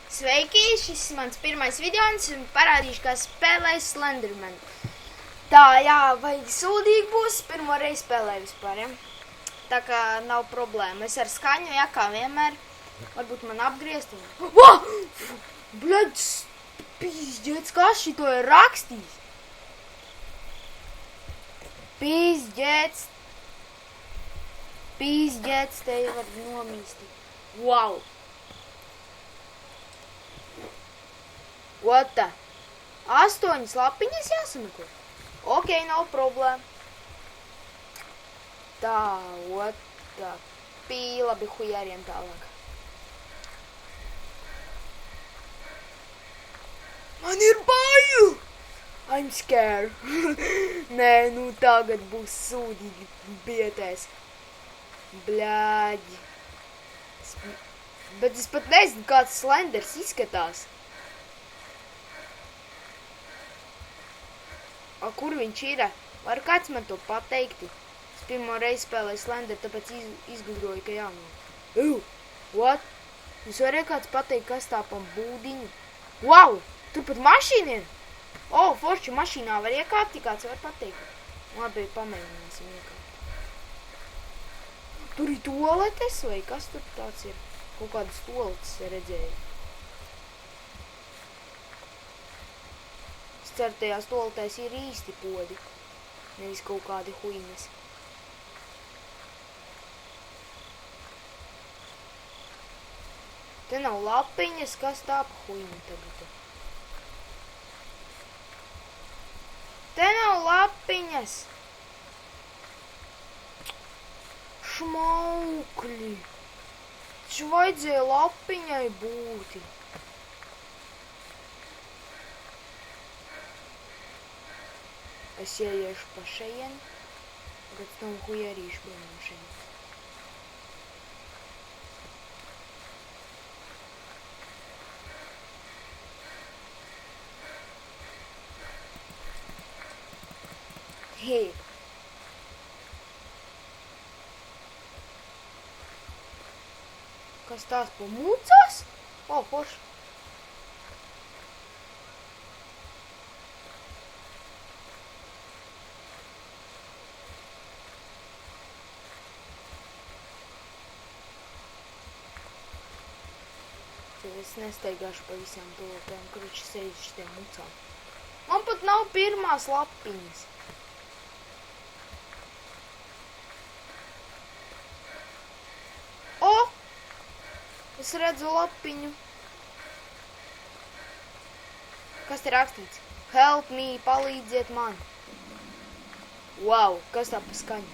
Sveiki, šis ir mans pirmais video, un es parādīšu, kā spēlēju Slenderman. Tā, jā, vai sūdīgi būs, pirmo reizi spēlēju vispār, ja? Tā kā nav problēma. Es ar skaņu, ja, kā vienmēr. Varbūt man apgriezt. Bļaļ, pīzģēts, kā šito ir rakstījis? Pīzģēts, te jau var nomīstīt. Wow! What the? 8 lapiņas jāsameko? Ok, nav problēma. Tā, what the? Labi, hujāriem tālāk. Man ir bail! I'm scared. Nē, nu tagad būs sūdīgi bietēs. Bļāģi. Bet es pat nezinu, kāds Slenders izskatās. A, kur viņš ir? Var kāds man to pateikti? Es pirmo reizi spēlēju Slender, tāpēc izgudroju, ka jānāk. What? Jūs varēja kāds pateikt, kas tā pa būdiņu? Wow! Tur pat mašīna ir! Forši mašīnā var iekāpt, ja kāds var pateikt. Labi, pamēģināsim iekāpt. Tur ir toaletes, vai kas tur tāds ir? Kaut kādas toaletes redzēju. Es ceru, tajās toaletēs ir īsti podi, nevis kaut kādi huiņas. Te nav lapiņas, kas tā pa huiņu tagad? Te nav lapiņas! Šmaukļi! Taču vajadzēja lapiņai būti. Es ieiešu pa šejienu, bet tam hujerīšu pēc šejienu. Hei! Kas tās pa mūcās? Forši! Es nesteigāšu pa visām tolepēm, kruči sēž šitiem mucām. Man pat nav pirmās lapiņas. Es redzu lapiņu. Kas te rakstīts? Help me, palīdziet man. Wow, kas tā pa skaņu?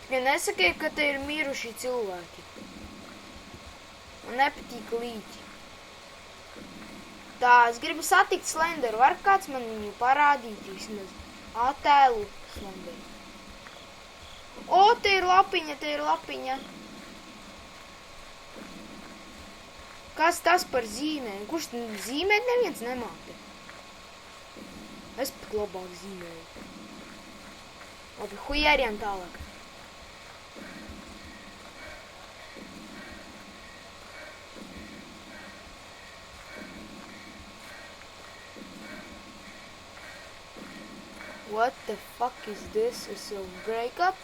Ja nesakiet, ka te ir miruši cilvēki. Man nepatīk līķi. Tā, es gribu satikt Slenderu. Var kāds man viņu parādīt vismaz? Attēlu Slenderu. Te ir lapiņa. Kas tas par zīmēm? Kurš zīmēt neviens nemāka? Es pat labāk zīmēju. Labi, hujēriem tālāk. What the fuck is this? It's a breakup.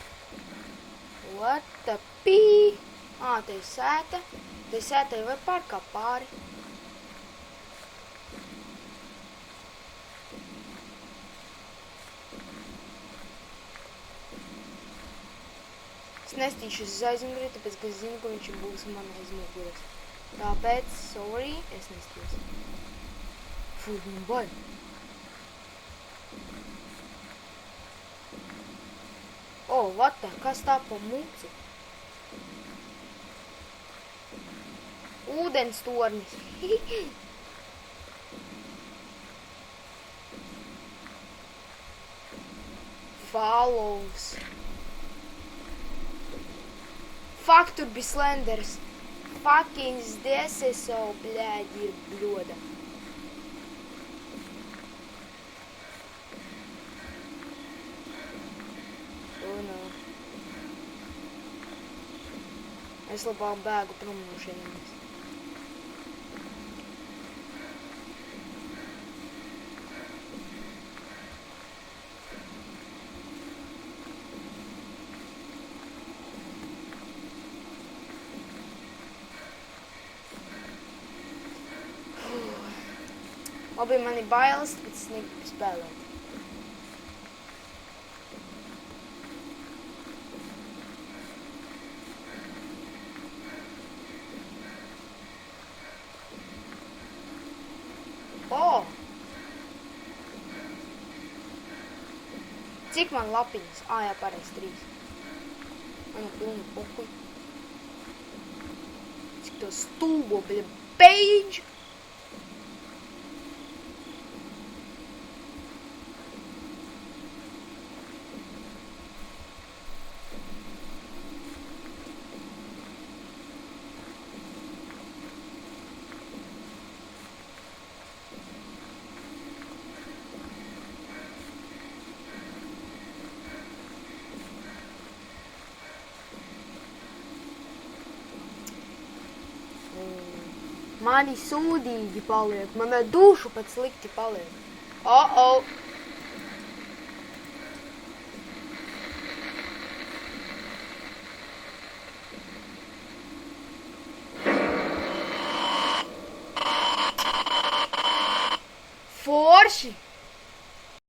What the pee? Te ir sēta. Te sētai var pārkāpt pāri. Es nestīšu uz aizmuguri, tāpēc, ka es zinu, ka viņš būs man aizmuguras. Tāpēc, sorry, es nestīšu. Fū, man baļ. What the? Kas tā pa mucu? Ūdens tornis. Follows. Fuck, tur bija Slenders. Fucking this is so bļēģi ir bļoda. Es labāk bēgu prom no šejienes. Labi, man ir bailes, bet es negribu spēlēt. O! Cik man lapiņas? Jā, pareiz, 3. Man pilni pukuļi. Cik to stulbo bija page! Mani sūdīgi paliek, manai dušu pat slikti paliek. O!